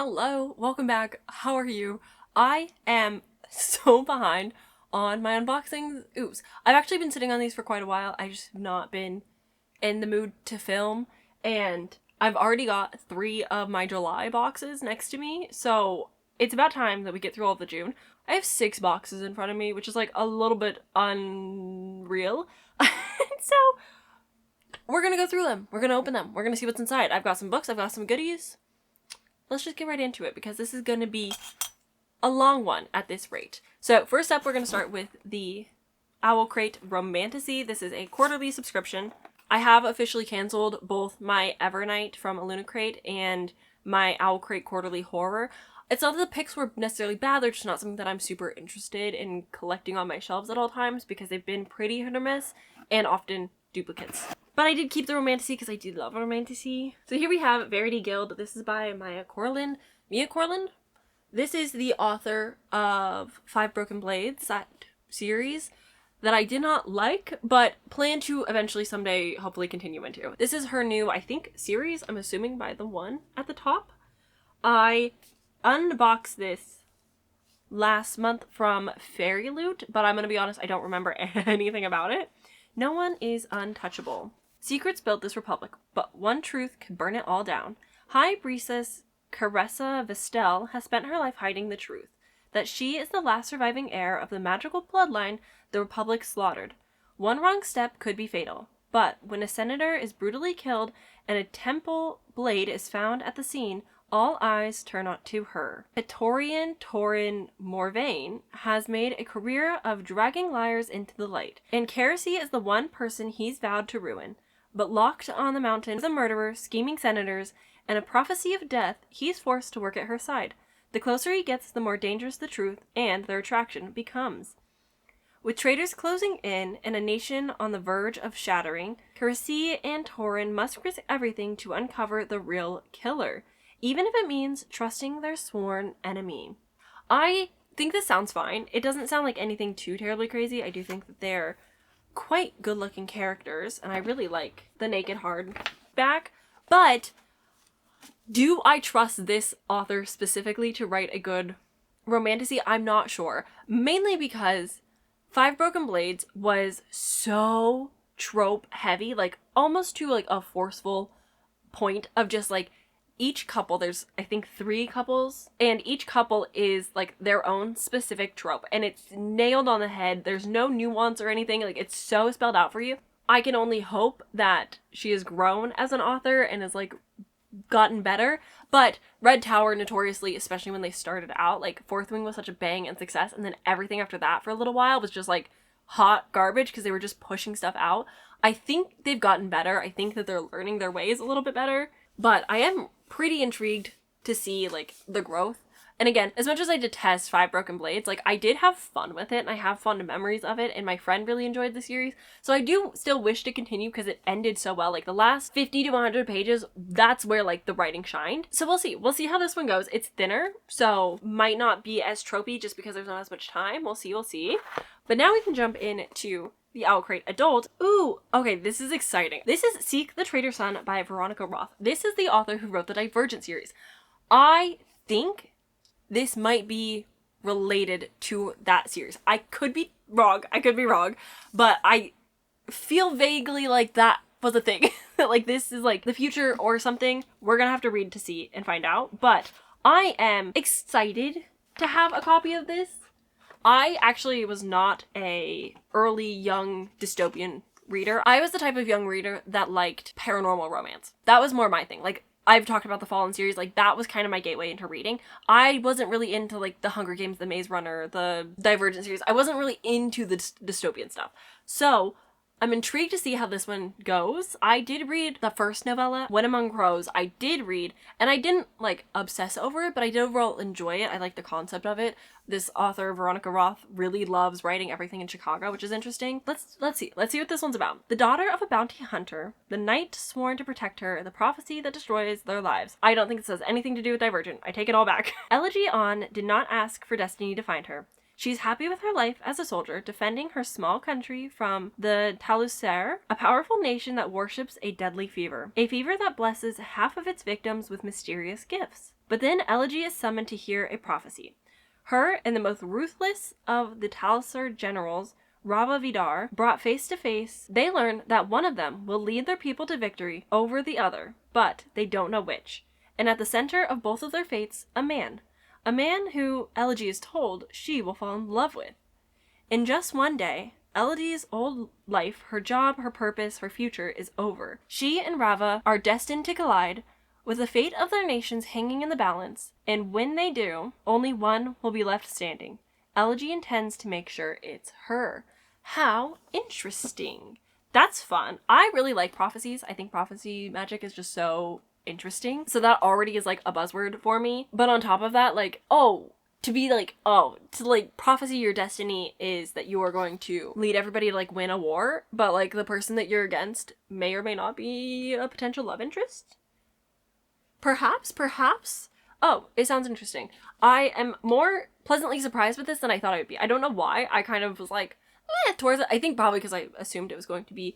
Hello, welcome back. How are you? I am so behind on my unboxings. Oops. I've actually been sitting on these for quite a while. I just have not been in the mood to film, and I've already got 3 of my July boxes next to me, so it's about time that we get through all of the June. I have 6 boxes in front of me, which is like a little bit unreal. So we're gonna go through them. We're gonna open them. We're gonna see what's inside. I've got some books. I've got some goodies. Let's just get right into it because this is going to be a long one at this rate. So first up, we're going to start with the owlcrate romantasy. This is a quarterly subscription. I have officially canceled both my Evernight from illumicrate and my owlcrate quarterly horror. It's not that the picks were necessarily bad, they're just not something that I'm super interested in collecting on my shelves at all times because they've been pretty hit or miss and often duplicates. But I did keep the romantasy because I do love romantasy. So here we have Verity Guild. This is by Mia Corlin. This is the author of Five Broken Blades, that series that I did not like, but plan to eventually someday hopefully continue into. This is her new, I think, series, I'm assuming by the one at the top. I unboxed this last month from Fairyloot, but I'm gonna be honest, I don't remember anything about it. No one is untouchable. Secrets built this republic, but one truth could burn it all down. High Priestess Caressa Vestel has spent her life hiding the truth, that she is the last surviving heir of the magical bloodline the Republic slaughtered. One wrong step could be fatal, but when a senator is brutally killed and a temple blade is found at the scene, all eyes turn to her. Praetorian Torin Morvain has made a career of dragging liars into the light, and Caressa is the one person he's vowed to ruin. But locked on the mountain with a murderer, scheming senators, and a prophecy of death, he's forced to work at her side. The closer he gets, the more dangerous the truth and their attraction becomes. With traitors closing in and a nation on the verge of shattering, Caressa and Torin must risk everything to uncover the real killer, even if it means trusting their sworn enemy. I think this sounds fine. It doesn't sound like anything too terribly crazy. I do think that they're quite good-looking characters, and I really like the naked hardback, but do I trust this author specifically to write a good romantasy? I'm not sure. Mainly because Five Broken Blades was so trope heavy, like almost to like a forceful point of just like each couple, there's I think 3 couples, and each couple is like their own specific trope, and it's nailed on the head. There's no nuance or anything, like it's so spelled out for you. I can only hope that she has grown as an author and has like gotten better, but Red Tower notoriously, especially when they started out, like Fourth Wing was such a bang and success, and then everything after that for a little while was just like hot garbage because they were just pushing stuff out. I think they've gotten better. I think that they're learning their ways a little bit better, but I am pretty intrigued to see like the growth. And again, as much as I detest Five Broken Blades, like I did have fun with it and I have fond memories of it, and my friend really enjoyed the series, so I do still wish to continue because it ended so well. Like the last 50 to 100 pages, that's where like the writing shined. So we'll see how this one goes. It's thinner, so might not be as tropey just because there's not as much time. We'll see. But now we can jump into the owlcrate adult. Ooh, okay, this is exciting. This is Seek the Traitor Son by Veronica Roth. This is the author who wrote the Divergent series. I think this might be related to that series. I could be wrong, but I feel vaguely like that was a thing. Like this is like the future or something. We're gonna have to read to see and find out, but I am excited to have a copy of this. I actually was not a early young dystopian reader. I was the type of young reader that liked paranormal romance. That was more my thing. Like, I've talked about the Fallen series, like that was kind of my gateway into reading. I wasn't really into like the Hunger Games, the Maze Runner, the Divergent series. I wasn't really into the dystopian stuff. So I'm intrigued to see how this one goes. I did read the first novella, When Among Crows. I did read, and I didn't like obsess over it, but I did overall enjoy it. I like the concept of it. This author, Veronica Roth, really loves writing everything in Chicago, which is interesting. Let's see what this one's about. The daughter of a bounty hunter, the knight sworn to protect her, the prophecy that destroys their lives. I don't think this has anything to do with Divergent. I take it all back. Elegy On did not ask for destiny to find her. She's happy with her life as a soldier, defending her small country from the Taluser, a powerful nation that worships a deadly fever. A fever that blesses half of its victims with mysterious gifts. But then Elegy is summoned to hear a prophecy. Her and the most ruthless of the Talsar generals, Rava Vidar, brought face to face, they learn that one of them will lead their people to victory over the other, but they don't know which. And at the center of both of their fates, a man. A man who, Elegy is told, she will fall in love with. In just one day, Eledy's old life, her job, her purpose, her future is over. She and Rava are destined to collide, with the fate of their nations hanging in the balance, and when they do, only one will be left standing. Elegy intends to make sure it's her. How interesting. That's fun. I really like prophecies. I think prophecy magic is just so interesting. So that already is like a buzzword for me. But on top of that, like, prophecy your destiny is that you are going to lead everybody to like win a war, but like the person that you're against may or may not be a potential love interest. Perhaps. Oh, it sounds interesting. I am more pleasantly surprised with this than I thought I would be. I don't know why. I kind of was like, towards it. I think probably because I assumed it was going to be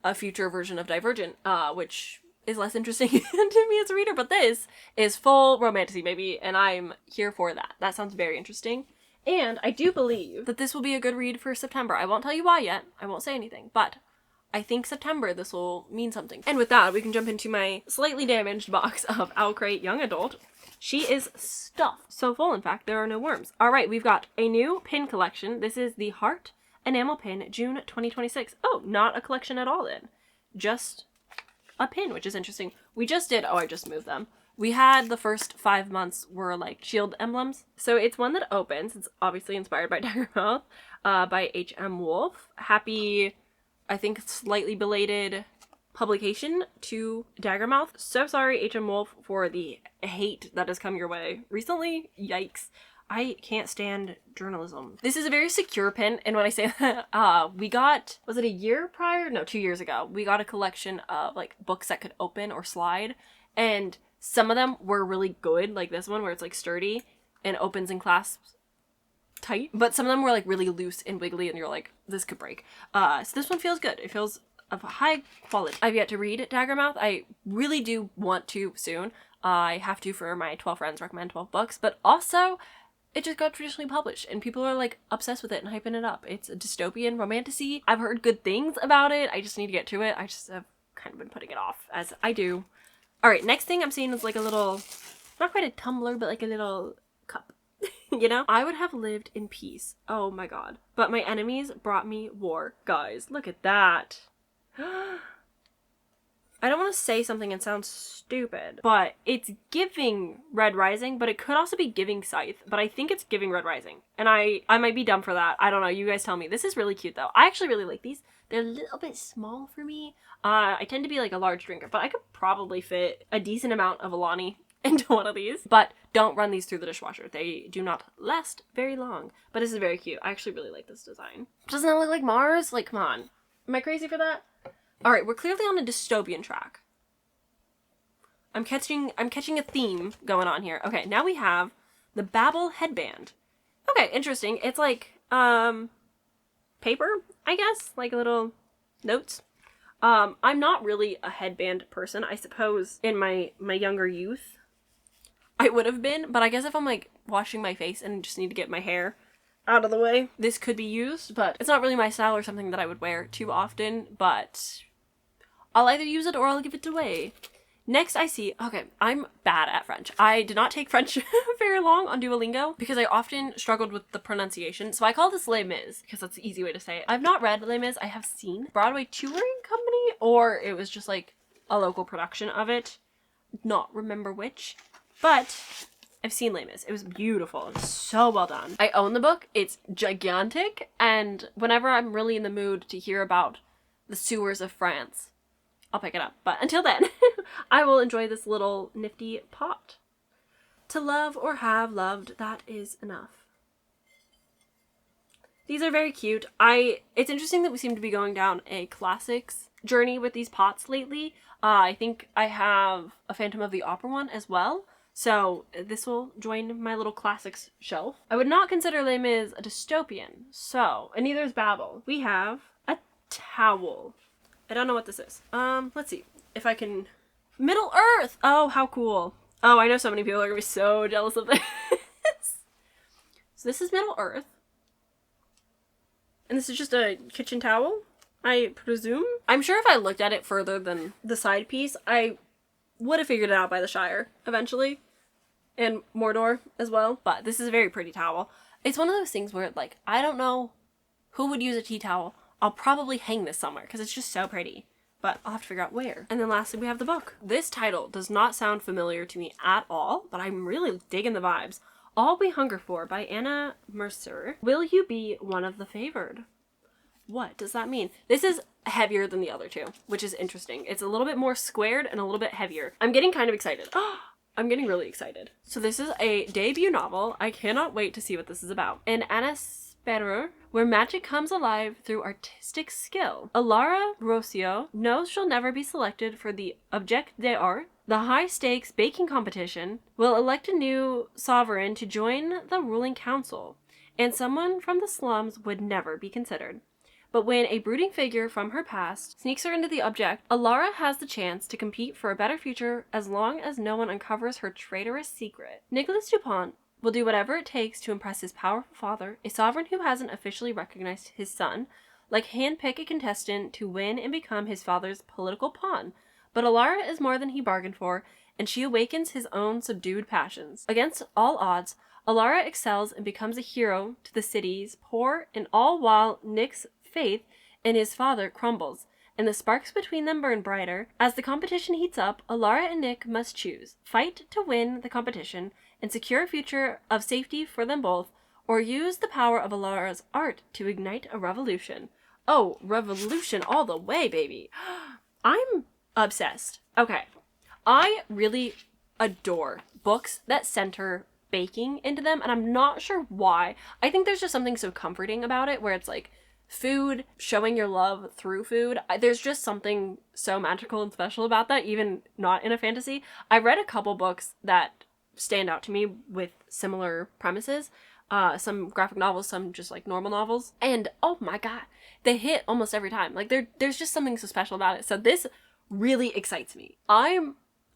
a future version of Divergent, which is less interesting to me as a reader, but this is full romantasy, baby, and I'm here for that. That sounds very interesting. And I do believe that this will be a good read for September. I won't tell you why yet. I won't say anything, but I think September this will mean something. And with that, we can jump into my slightly damaged box of owlcrate Young Adult. She is stuffed. So full, in fact, there are no worms. All right, we've got a new pin collection. This is the Heart Enamel Pin, June 2026. Oh, not a collection at all then. Just a pin, which is interesting. We just did, I just moved them. We had the first 5 months were like shield emblems. So it's one that opens. It's obviously inspired by Daggermouth, by H.M. Wolf. Happy, I think, slightly belated publication to Daggermouth. So sorry, H.M. Wolf, for the hate that has come your way recently. Yikes. I can't stand journalism. This is a very secure pin, and when I say that, we got, was it a year prior? No, 2 years ago. We got a collection of like books that could open or slide, and some of them were really good, like this one where it's like sturdy and opens and clasps tight, but some of them were like really loose and wiggly, and you're like, this could break. So this one feels good. It feels of high quality. I've yet to read Daggermouth. I really do want to soon. I have to for my 12 friends recommend 12 books, but also it just got traditionally published and people are like obsessed with it and hyping it up. It's a dystopian romantasy. I've heard good things about it. I just need to get to it. I just have kind of been putting it off, as I do. All right, next thing I'm seeing is like a little, not quite a tumbler, but like a little cup. You know? I would have lived in peace. Oh my god. But my enemies brought me war. Guys, look at that. I don't want to say something and sound stupid, but it's giving Red Rising, but it could also be giving Scythe, but I think it's giving Red Rising. And I might be dumb for that. I don't know. You guys tell me. This is really cute, though. I actually really like these. They're a little bit small for me. I tend to be like a large drinker, but I could probably fit a decent amount of Alani into one of these. But don't run these through the dishwasher. They do not last very long. But this is very cute. I actually really like this design. Doesn't that look like Mars? Like, come on. Am I crazy for that? Alright, we're clearly on a dystopian track. I'm catching a theme going on here. Okay, now we have the Babel headband. Okay, interesting. It's like, paper, I guess? Like little notes. I'm not really a headband person. I suppose in my younger youth, I would have been. But I guess if I'm like washing my face and just need to get my hair out of the way, this could be used. But it's not really my style or something that I would wear too often. But I'll either use it or I'll give it away. Next I see, okay, I'm bad at French. I did not take French very long on Duolingo because I often struggled with the pronunciation. So I call this Les Mis because that's the easy way to say it. I've not read Les Mis. I have seen Broadway touring company, or it was just like a local production of it. Not remember which, but I've seen Les Mis. It was beautiful. It was so well done. I own the book. It's gigantic. And whenever I'm really in the mood to hear about the sewers of France, I'll pick it up. But until then, I will enjoy this little nifty pot. To love or have loved, that is enough. These are very cute. It's interesting that we seem to be going down a classics journey with these pots lately. I think I have a Phantom of the Opera one as well. So this will join my little classics shelf. I would not consider Les Mis a dystopian. So, and neither is Babel. We have a towel. I don't know what this is. Let's see if I can... Middle Earth! Oh, how cool. Oh, I know so many people are gonna be so jealous of this. So this is Middle Earth. And this is just a kitchen towel, I presume? I'm sure if I looked at it further than the side piece, I would have figured it out by the Shire, eventually. And Mordor as well. But this is a very pretty towel. It's one of those things where, like, I don't know who would use a tea towel. I'll probably hang this somewhere, because it's just so pretty. But I'll have to figure out where. And then lastly, we have the book. This title does not sound familiar to me at all, but I'm really digging the vibes. All We Hunger For by Anna Mercer. Will you be one of the favored? What does that mean? This is heavier than the other two, which is interesting. It's a little bit more squared and a little bit heavier. I'm getting kind of excited. I'm getting really excited. So this is a debut novel. I cannot wait to see what this is about. An Anasperer, where magic comes alive through artistic skill. Alara Rossio knows she'll never be selected for the Object d'Art, the high-stakes baking competition, will elect a new sovereign to join the ruling council, and someone from the slums would never be considered. But when a brooding figure from her past sneaks her into the object, Alara has the chance to compete for a better future as long as no one uncovers her traitorous secret. Nicholas Dupont will do whatever it takes to impress his powerful father, a sovereign who hasn't officially recognized his son, like handpick a contestant to win and become his father's political pawn. But Alara is more than he bargained for, and she awakens his own subdued passions. Against all odds, Alara excels and becomes a hero to the city's poor, and all while Nick's faith in his father crumbles, and the sparks between them burn brighter. As the competition heats up, Alara and Nick must choose. Fight to win the competition and secure a future of safety for them both, or use the power of Alara's art to ignite a revolution. Oh, revolution all the way, baby. I'm obsessed. Okay. I really adore books that center baking into them, and I'm not sure why. I think there's just something so comforting about it, where it's like food, showing your love through food. There's just something so magical and special about that, even not in a fantasy. I read a couple books that stand out to me with similar premises. Some graphic novels, some just like normal novels. And oh my god, they hit almost every time. Like there's just something so special about it. So this really excites me. I'm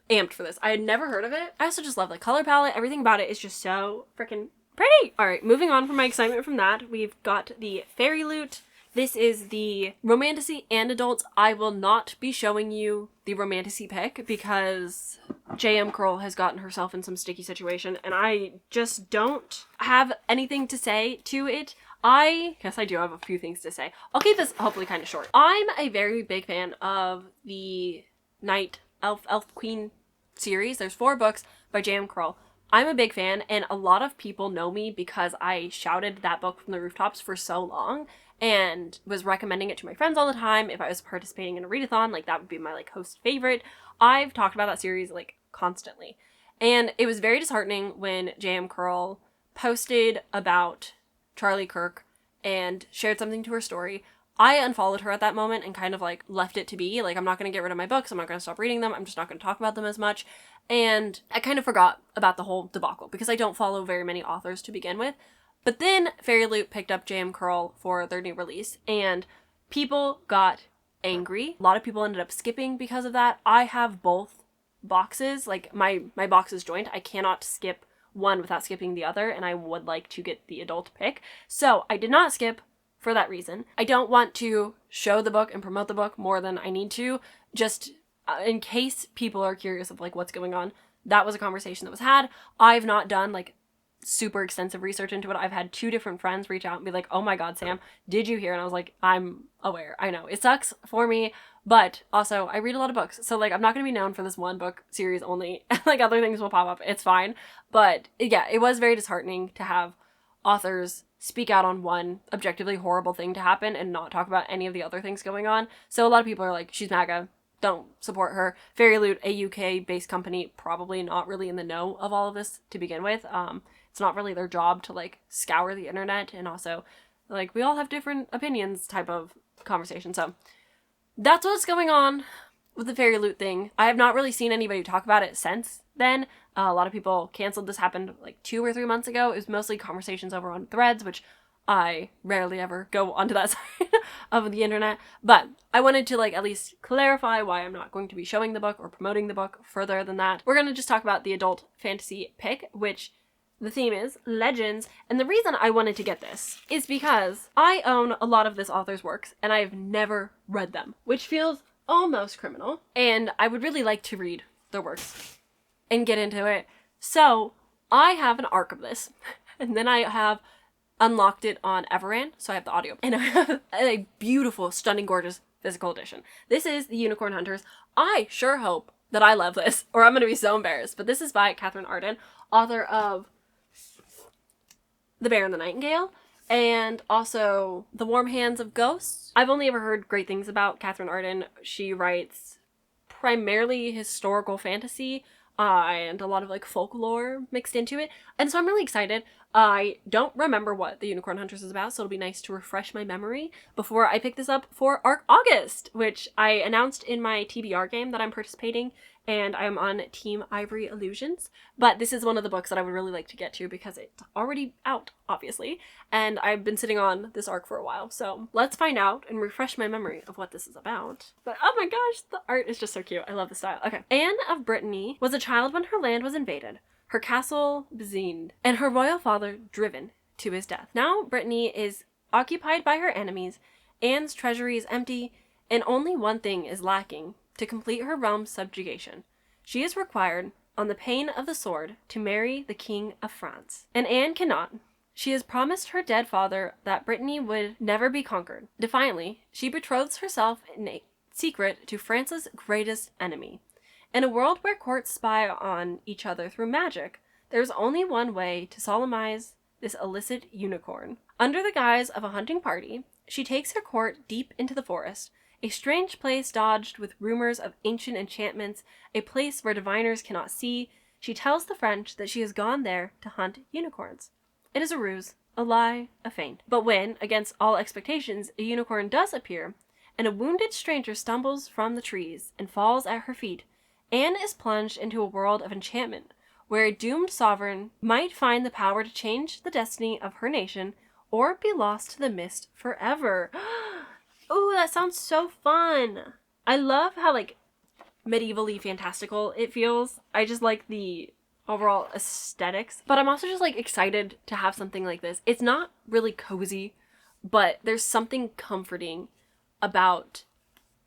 amped for this. I had never heard of it. I also just love the color palette. Everything about it is just so freaking pretty. All right, moving on from my excitement from that, we've got the fairyloot. This is the romantasy and adults. I will not be showing you the romantasy pick because J.M. Curl has gotten herself in some sticky situation, and I just don't have anything to say to it. I guess I do have a few things to say. I'll keep this hopefully kind of short. I'm a very big fan of the Night Elf Queen series. There's 4 books by J.M. Curl. I'm a big fan, and a lot of people know me because I shouted that book from the rooftops for so long and was recommending it to my friends all the time. If I was participating in a readathon, like that would be my like host favorite. I've talked about that series like constantly. And it was very disheartening when J.M. Curl posted about Charlie Kirk and shared something to her story. I unfollowed her at that moment and kind of like left it to be. Like, I'm not going to get rid of my books. I'm not going to stop reading them. I'm just not going to talk about them as much. And I kind of forgot about the whole debacle because I don't follow very many authors to begin with. But then fairyloot picked up J.M. Curl for their new release, and people got angry. A lot of people ended up skipping because of that. I have both boxes. Like, my box is joined. I cannot skip one without skipping the other, and I would like to get the adult pick. So I did not skip for that reason. I don't want to show the book and promote the book more than I need to, just in case people are curious of like what's going on. That was a conversation that was had. I've not done like super extensive research into it. I've had 2 different friends reach out and be like, oh my god, Sam, did you hear? And I was like, I'm aware. I know it sucks for me, but also I read a lot of books, so like I'm not going to be known for this one book series only. Like other things will pop up. It's fine. But yeah, it was very disheartening to have authors speak out on one objectively horrible thing to happen and not talk about any of the other things going on. So a lot of people are like, she's MAGA, don't support her. Fairyloot, a UK-based company, probably not really in the know of all of this to begin with. It's not really their job to like scour the internet, and also like we all have different opinions type of conversation. So that's what's going on with the fairyloot thing. I have not really seen anybody talk about it since then. A lot of people canceled. This happened like 2 or 3 months ago. It was mostly conversations over on Threads, which I rarely ever go onto that side of the internet, but I wanted to like at least clarify why I'm not going to be showing the book or promoting the book further than that. We're going to just talk about the adult fantasy pick, which the theme is legends, and the reason I wanted to get this is because I own a lot of this author's works and I've never read them, which feels almost criminal, and I would really like to read their works and get into it. So I have an arc of this, and then I have unlocked it on Everand, so I have the audio, and I have a beautiful, stunning, gorgeous physical edition. This is The Unicorn Hunters. I sure hope that I love this, or I'm going to be so embarrassed, but this is by Catherine Arden, author of The Bear and the Nightingale, and also The Warm Hands of Ghosts. I've only ever heard great things about Catherine Arden. She writes primarily historical fantasy, and a lot of like folklore mixed into it. And so I'm really excited. I don't remember what The Unicorn Hunters is about, so it'll be nice to refresh my memory before I pick this up for ARC August, which I announced in my TBR game that I'm participating, and I'm on Team Ivory Illusions. But this is one of the books that I would really like to get to because it's already out, obviously, and I've been sitting on this arc for a while. So let's find out and refresh my memory of what this is about. But oh my gosh, the art is just so cute. I love the style. Okay. Anne of Brittany was a child when her land was invaded, her castle besieged, and her royal father driven to his death. Now Brittany is occupied by her enemies, Anne's treasury is empty, and only one thing is lacking to complete her realm's subjugation. She is required, on the pain of the sword, to marry the King of France. And Anne cannot. She has promised her dead father that Brittany would never be conquered. Defiantly, she betroths herself in a secret to France's greatest enemy. In a world where courts spy on each other through magic, there's only one way to solemnize this illicit unicorn. Under the guise of a hunting party, she takes her court deep into the forest, a strange place dodged with rumors of ancient enchantments, a place where diviners cannot see. She tells the French that she has gone there to hunt unicorns. It is a ruse, a lie, a feint. But when, against all expectations, a unicorn does appear, and a wounded stranger stumbles from the trees and falls at her feet, Anne is plunged into a world of enchantment, where a doomed sovereign might find the power to change the destiny of her nation, or be lost to the mist forever. Ooh, that sounds so fun. I love how, like, medievally fantastical it feels. I just like the overall aesthetics. But I'm also just, like, excited to have something like this. It's not really cozy, but there's something comforting about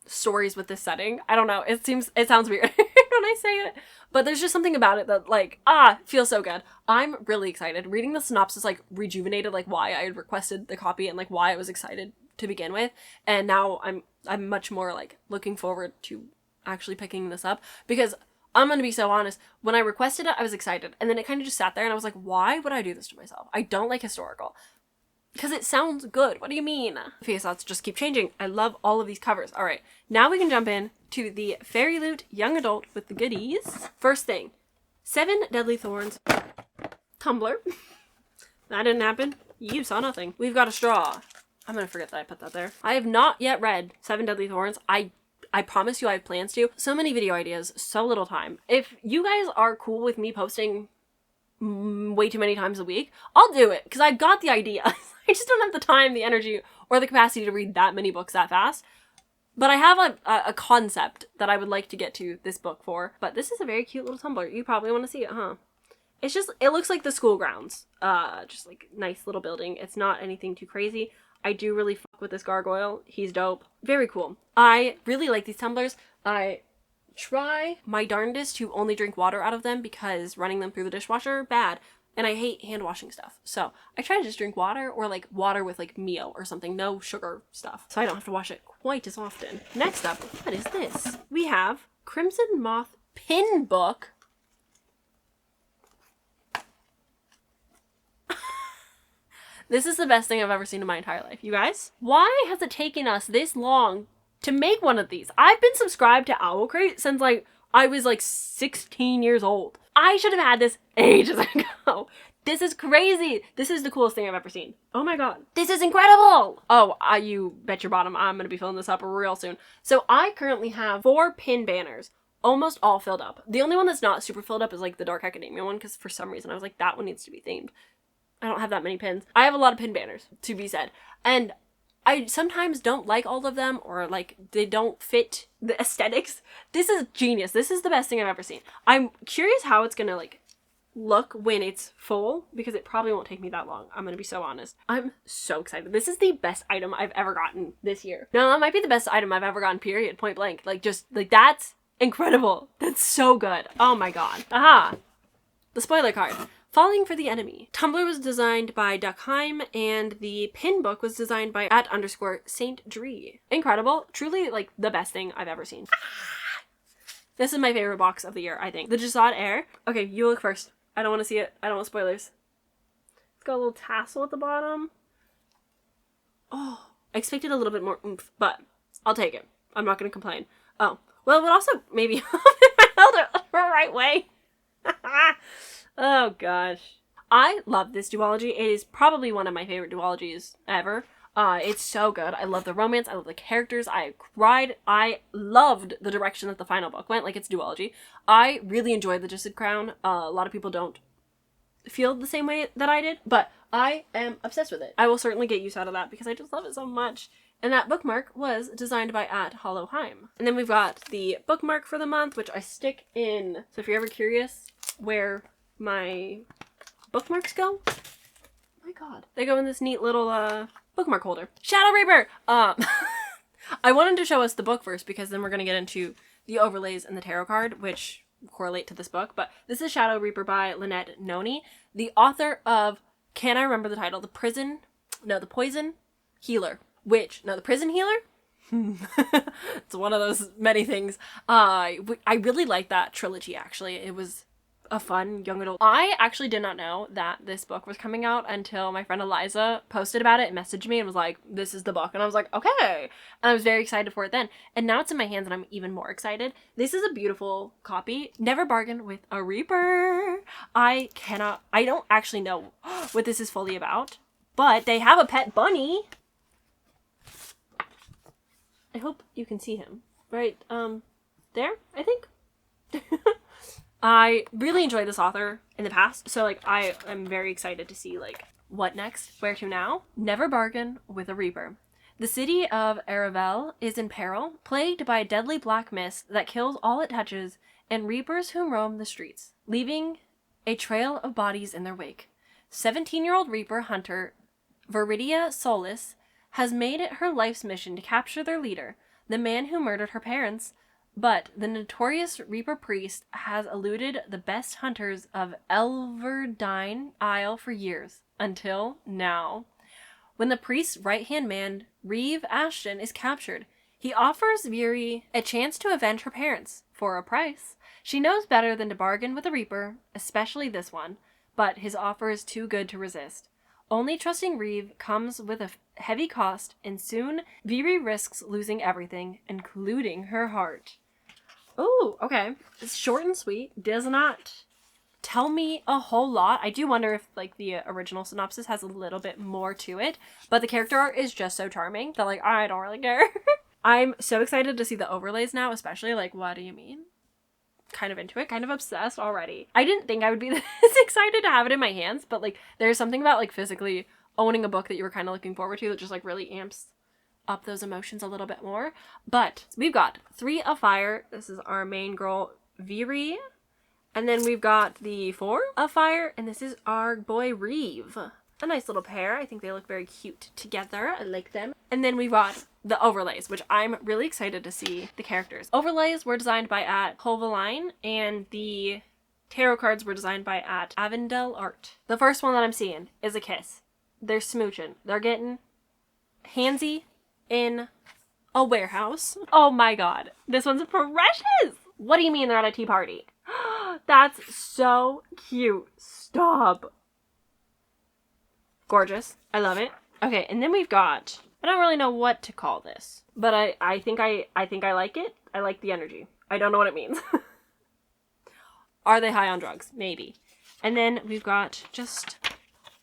stories with this setting. I don't know. It sounds weird when I say it, but there's just something about it that, like, feels so good. I'm really excited. Reading the synopsis, like, rejuvenated, like, why I had requested the copy and, like, why I was excited to begin with, and now I'm much more like looking forward to actually picking this up, because I'm gonna be so honest, when I requested it I was excited, and then it kind of just sat there and I was like, why would I do this to myself? I don't like historical because it sounds good. What do you mean? Face thoughts just keep changing. I love all of these covers. All right, now we can jump in to the Fairyloot young adult with the goodies. First thing, 7 Deadly Thorns tumbler. That didn't happen. You saw nothing. We've got a straw. I'm gonna forget that I put that there. I have not yet read 7 Deadly Thorns. I promise you I have plans to. So many video ideas, so little time. If you guys are cool with me posting way too many times a week, I'll do it, because I've got the idea. I just don't have the time, the energy, or the capacity to read that many books that fast. But I have a concept that I would like to get to this book for. But this is a very cute little tumbler. You probably want to see it, huh? It's just, it looks like the school grounds. Just like nice little building. It's not anything too crazy. I do really fuck with this gargoyle. He's dope. Very cool. I really like these tumblers. I try my darndest to only drink water out of them because running them through the dishwasher, bad. And I hate hand washing stuff. So I try to just drink water, or like water with like meal or something. No sugar stuff. So I don't have to wash it quite as often. Next up, what is this? We have Crimson Moth Pin Book. This is the best thing I've ever seen in my entire life. You guys, why has it taken us this long to make one of these? I've been subscribed to owlcrate since like I was like 16 years old. I should have had this ages ago. This is crazy. This is the coolest thing I've ever seen. Oh my god. This is incredible. Oh, you bet your bottom I'm going to be filling this up real soon. So I currently have 4 pin banners, almost all filled up. The only one that's not super filled up is like the Dark Academia one, because for some reason I was like, that one needs to be themed. I don't have that many pins. I have a lot of pin banners, to be said. And I sometimes don't like all of them, or like they don't fit the aesthetics. This is genius. This is the best thing I've ever seen. I'm curious how it's gonna like look when it's full, because it probably won't take me that long. I'm gonna be so honest. I'm so excited. This is the best item I've ever gotten this year. No, that might be the best item I've ever gotten, period, point blank. Like, just like, that's incredible. That's so good. Oh my god. Aha. The spoiler card. Falling for the Enemy. Tumblr was designed by Duckheim, and the pin book was designed by @_Saint Dree. Incredible. Truly, like, the best thing I've ever seen. This is my favorite box of the year, I think. The Jazad Air. Okay, you look first. I don't want to see it. I don't want spoilers. It's got a little tassel at the bottom. Oh, I expected a little bit more oomph, but I'll take it. I'm not going to complain. Oh, well, it would also maybe if I held it the right way. Oh, gosh. I love this duology. It is probably one of my favorite duologies ever. It's so good. I love the romance. I love the characters. I cried. I loved the direction that the final book went. Like, it's duology. I really enjoyed the Jissid Crown. A lot of people don't feel the same way that I did, but I am obsessed with it. I will certainly get use out of that because I just love it so much. And that bookmark was designed by @Hollowheim. And then we've got the bookmark for the month, which I stick in. So if you're ever curious where my bookmarks go, oh my god, they go in this neat little bookmark holder. Shadow Reaper! I wanted to show us the book first because then we're going to get into the overlays and the tarot card, which correlate to this book. But this is Shadow Reaper by Lynette Noni, the author of, can I remember the title? The Poison Healer. The Prison Healer? It's one of those many things. I really like that trilogy, actually. It was a fun young adult. I actually did not know that this book was coming out until my friend Eliza posted about it and messaged me and was like, this is the book. And I was like, okay. And I was very excited for it then. And now it's in my hands and I'm even more excited. This is a beautiful copy. Never bargain with a Reaper. I don't actually know what this is fully about, but they have a pet bunny. I hope you can see him. Right, there, I think. I really enjoyed this author in the past, so, like, I am very excited to see, like, what next, where to now. Never bargain with a Reaper. The city of Aravel is in peril, plagued by a deadly black mist that kills all it touches, and Reapers who roam the streets, leaving a trail of bodies in their wake. 17-year-old Reaper hunter Viridia Solis has made it her life's mission to capture their leader, the man who murdered her parents, but the notorious Reaper priest has eluded the best hunters of Elverdine Isle for years, until now. When the priest's right-hand man, Reeve Ashton, is captured, he offers Viri a chance to avenge her parents, for a price. She knows better than to bargain with a Reaper, especially this one, but his offer is too good to resist. Only trusting Reeve comes with a heavy cost, and soon Viri risks losing everything, including her heart. Oh, okay. It's short and sweet. Does not tell me a whole lot. I do wonder if, like, the original synopsis has a little bit more to it, but the character art is just so charming that, like, I don't really care. I'm so excited to see the overlays now, especially, like, what do you mean? Kind of into it, kind of obsessed already. I didn't think I would be this excited to have it in my hands, but, like, there's something about, like, physically owning a book that you were kind of looking forward to that just, like, really amps up those emotions a little bit more. But we've got 3 of Fire. This is our main girl, Viri. And then we've got the 4 of Fire, and this is our boy, Reeve. A nice little pair. I think they look very cute together. I like them. And then we've got the overlays, which I'm really excited to see the characters. Overlays were designed by @Hovaline, and the tarot cards were designed by @Avondale Art. The first one that I'm seeing is a kiss. They're smooching. They're getting handsy in a warehouse. Oh my god. This one's precious! What do you mean they're at a tea party? That's so cute. Stop. Gorgeous. I love it. Okay, and then we've got, I don't really know what to call this, but I think I like it. I like the energy. I don't know what it means. Are they high on drugs? Maybe. And then we've got just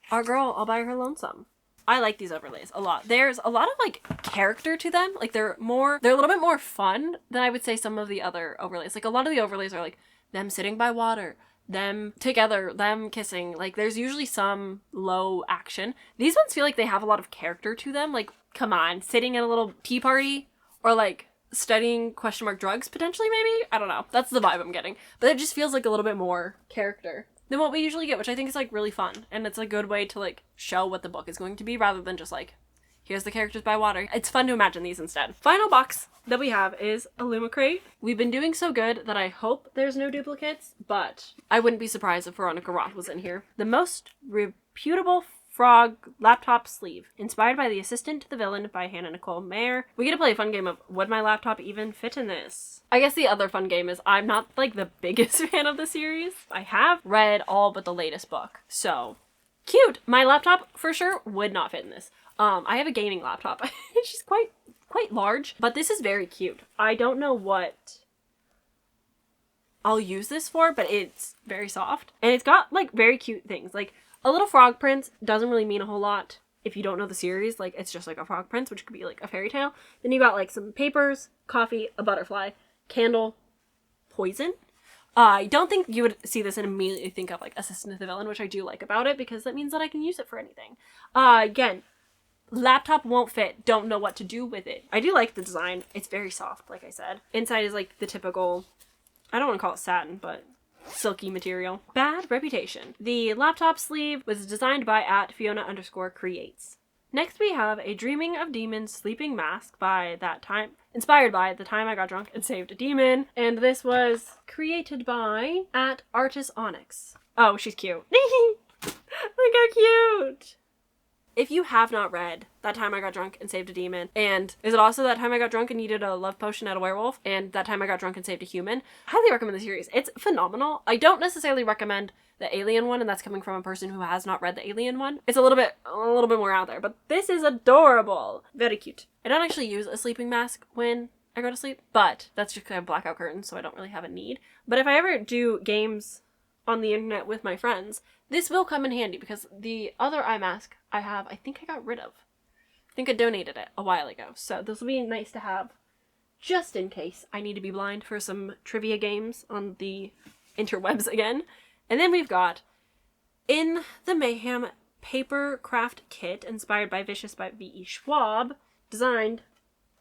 our girl all by her lonesome. I like these overlays a lot. There's a lot of, like, character to them. Like, they're a little bit more fun than I would say some of the other overlays. Like, a lot of the overlays are, like, them sitting by water, them together, them kissing. Like, there's usually some low action. These ones feel like they have a lot of character to them. Like, come on, sitting at a little tea party, or like studying drugs potentially, maybe? I don't know. That's the vibe I'm getting. But it just feels like a little bit more character than what we usually get, which I think is like really fun. And it's a good way to like show what the book is going to be rather than just like, here's the characters by water. It's fun to imagine these instead. Final box that we have is illumicrate. We've been doing so good that I hope there's no duplicates, but I wouldn't be surprised if Veronica Roth was in here. The most reputable frog laptop sleeve, inspired by The Assistant to the Villain by Hannah Nicole Mayer. We get to play a fun game of, would my laptop even fit in this? I guess the other fun game is, I'm not like the biggest fan of the series. I have read all but the latest book, so cute. My laptop for sure would not fit in this. I have a gaming laptop. It's just quite large, but this is very cute. I don't know what I'll use this for, but it's very soft. And it's got like very cute things. Like a little frog prince doesn't really mean a whole lot if you don't know the series. Like it's just like a frog prince, which could be like a fairy tale. Then you got like some papers, coffee, a butterfly, candle, poison. I don't think you would see this and immediately think of like Assistant to the Villain, which I do like about it because that means that I can use it for anything. Again, laptop won't fit. Don't know what to do with it. I do like the design. It's very soft, like I said. Inside is like the typical, I don't want to call it satin, but silky material. Bad reputation. The laptop sleeve was designed by @Fiona_creates. Next we have a Dreaming of Demons sleeping mask inspired by The Time I Got Drunk and Saved a Demon. And this was created by @ArtistOnyx. Oh, she's cute. Look how cute. If you have not read That Time I Got Drunk and Saved a Demon, and is it also That Time I Got Drunk and Needed a Love Potion at a Werewolf, and That Time I Got Drunk and Saved a Human, I highly recommend the series. It's phenomenal. I don't necessarily recommend the Alien one, and that's coming from a person who has not read the Alien one. It's a little bit more out there, but this is adorable. Very cute. I don't actually use a sleeping mask when I go to sleep, but that's just because I have blackout curtains, so I don't really have a need. But if I ever do games on the internet with my friends, this will come in handy because the other eye mask I have, I think I got rid of. I think I donated it a while ago. So this will be nice to have just in case I need to be blind for some trivia games on the interwebs again. And then we've got In the Mayhem paper craft kit inspired by Vicious by V.E. Schwab, designed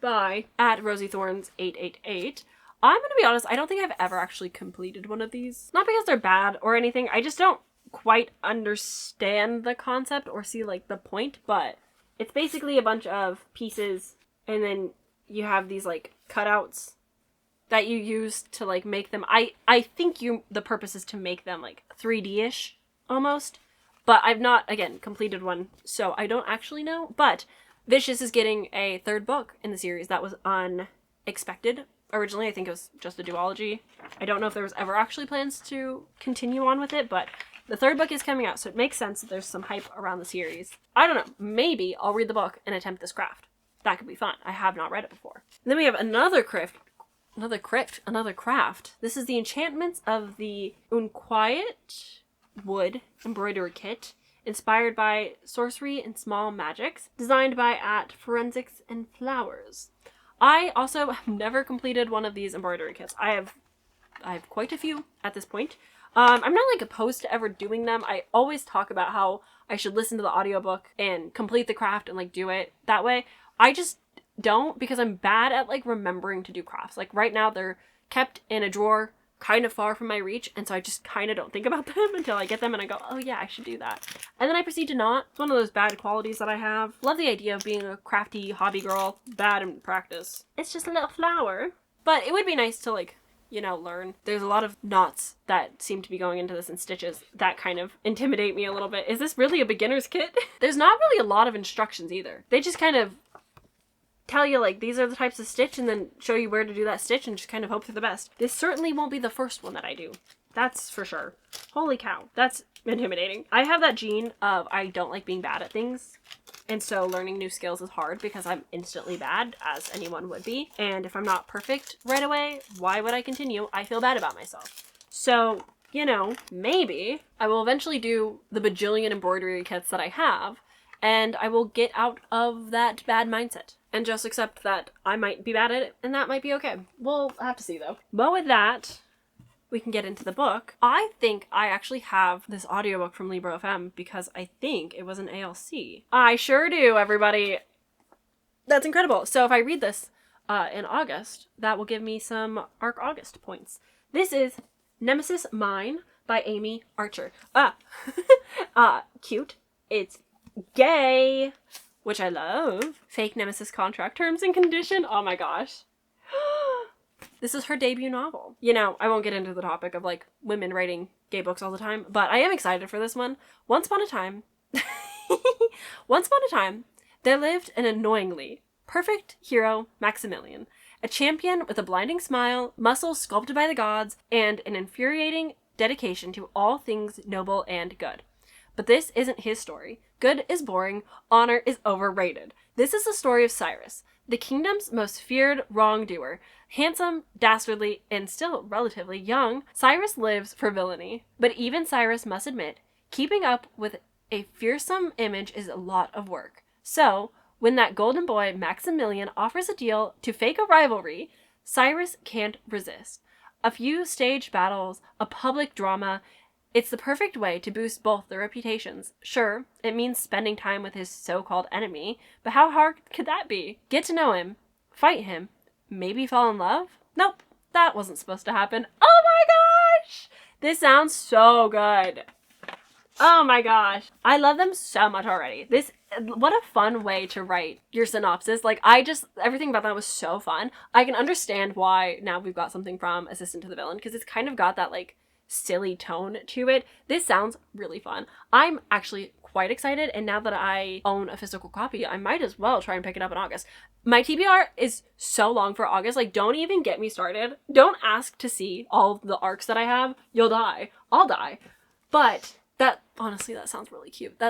by @RosieThorns888. I'm going to be honest, I don't think I've ever actually completed one of these. Not because they're bad or anything, I just don't quite understand the concept or see like the point, but it's basically a bunch of pieces and then you have these like cutouts that you use to like make them. I think the purpose is to make them like 3D-ish almost, but I've not, again, completed one, so I don't actually know. But Vicious is getting a third book in the series that was unexpected. Originally, I think it was just a duology. I don't know if there was ever actually plans to continue on with it, but the third book is coming out, so it makes sense that there's some hype around the series. I don't know, maybe I'll read the book and attempt this craft. That could be fun. I have not read it before. And then we have another craft. This is the Enchantments of the Unquiet Wood embroidery kit, inspired by Sorcery and Small Magics, designed by @Forensics and Flowers. I also have never completed one of these embroidery kits. I have quite a few at this point. I'm not like opposed to ever doing them. I always talk about how I should listen to the audiobook and complete the craft and like do it that way. I just don't because I'm bad at like remembering to do crafts. Like right now they're kept in a drawer kind of far from my reach, and so I just kind of don't think about them until I get them and I go, oh yeah, I should do that. And then I proceed to not. It's one of those bad qualities that I have. Love the idea of being a crafty hobby girl. Bad in practice. It's just a little flower. But it would be nice to like, you know, learn. There's a lot of knots that seem to be going into this and stitches that kind of intimidate me a little bit. Is this really a beginner's kit? There's not really a lot of instructions either. They just kind of tell you like these are the types of stitch and then show you where to do that stitch and just kind of hope for the best. This certainly won't be the first one that I do. That's for sure. Holy cow. That's intimidating. I have that gene of I don't like being bad at things. And so learning new skills is hard because I'm instantly bad, as anyone would be. And if I'm not perfect right away, why would I continue? I feel bad about myself. So, you know, maybe I will eventually do the bajillion embroidery kits that I have, and I will get out of that bad mindset and just accept that I might be bad at it and that might be okay. We'll have to see though. But with that, we can get into the book. I think I actually have this audiobook from Libro FM because I think it was an ALC. I sure do, everybody. That's incredible. So if I read this in August, that will give me some Arc August points. This is Nemesis Mine by Amy Archer. Cute. It's gay, which I love. Fake Nemesis contract terms and condition. Oh my gosh. This is her debut novel. You know, I won't get into the topic of like women writing gay books all the time, but I am excited for this one. Once upon a time, there lived an annoyingly perfect hero, Maximilian, a champion with a blinding smile, muscles sculpted by the gods, and an infuriating dedication to all things noble and good. But this isn't his story. Good is boring, honor is overrated. This is the story of Cyrus, the kingdom's most feared wrongdoer. Handsome, dastardly, and still relatively young, Cyrus lives for villainy. But even Cyrus must admit, keeping up with a fearsome image is a lot of work. So, when that golden boy, Maximilian, offers a deal to fake a rivalry, Cyrus can't resist. A few staged battles, a public drama, it's the perfect way to boost both their reputations. Sure, it means spending time with his so-called enemy, but how hard could that be? Get to know him, fight him, maybe fall in love? Nope, that wasn't supposed to happen. Oh my gosh! This sounds so good. Oh my gosh. I love them so much already. What a fun way to write your synopsis. Like, everything about that was so fun. I can understand why now we've got something from Assistant to the Villain, because it's kind of got that, like, silly tone to it. This sounds really fun. I'm actually quite excited, and now that I own a physical copy, I might as well try and pick it up in August. My TBR is so long for August. Like, don't even get me started. Don't ask to see all the arcs that I have. You'll die. I'll die. But honestly, that sounds really cute.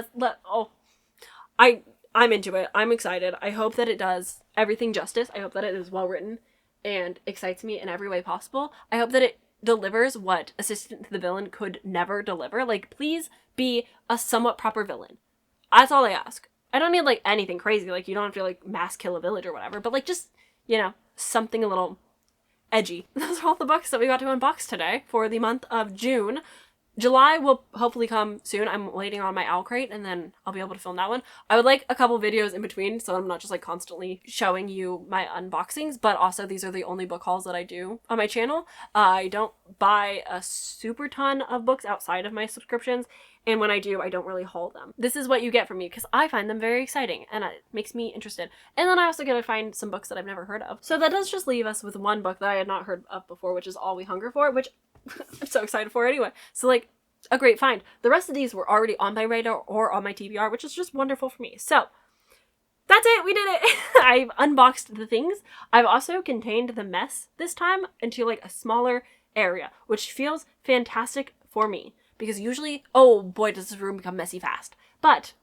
I'm into it. I'm excited. I hope that it does everything justice. I hope that it is well written and excites me in every way possible. I hope that it delivers what Assistant to the Villain could never deliver. Like, please be a somewhat proper villain. That's all I ask. I don't need, like, anything crazy. Like, you don't have to, like, mass kill a village or whatever. But, like, just, you know, something a little edgy. Those are all the books that we got to unbox today for the month of June. July will hopefully come soon. I'm waiting on my owlcrate, and then I'll be able to film that one. I would like a couple videos in between, so I'm not just like constantly showing you my unboxings, but also these are the only book hauls that I do on my channel. I don't buy a super ton of books outside of my subscriptions, and when I do, I don't really haul them. This is what you get from me, because I find them very exciting, and it makes me interested. And then I also get to find some books that I've never heard of. So that does just leave us with one book that I had not heard of before, which is All We Hunger For, which I'm so excited for anyway. So, like, a great find. The rest of these were already on my radar or on my TBR, which is just wonderful for me. So, that's it. We did it. I've unboxed the things. I've also contained the mess this time into, like, a smaller area, which feels fantastic for me. Because usually, oh boy, does this room become messy fast. But,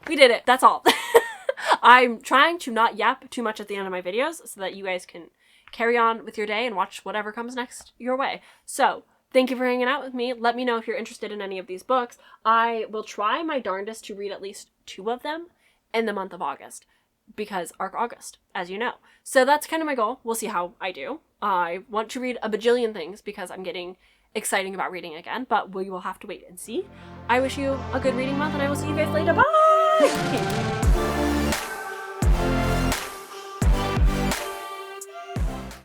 we did it. That's all. I'm trying to not yap too much at the end of my videos so that you guys can carry on with your day and watch whatever comes next your way. So, thank you for hanging out with me. Let me know if you're interested in any of these books. I will try my darndest to read at least 2 of them in the month of August, because Arc August, as you know. So that's kind of my goal. We'll see how I do. I want to read a bajillion things because I'm getting exciting about reading again, but we will have to wait and see. I wish you a good reading month, and I will see you guys later. Bye!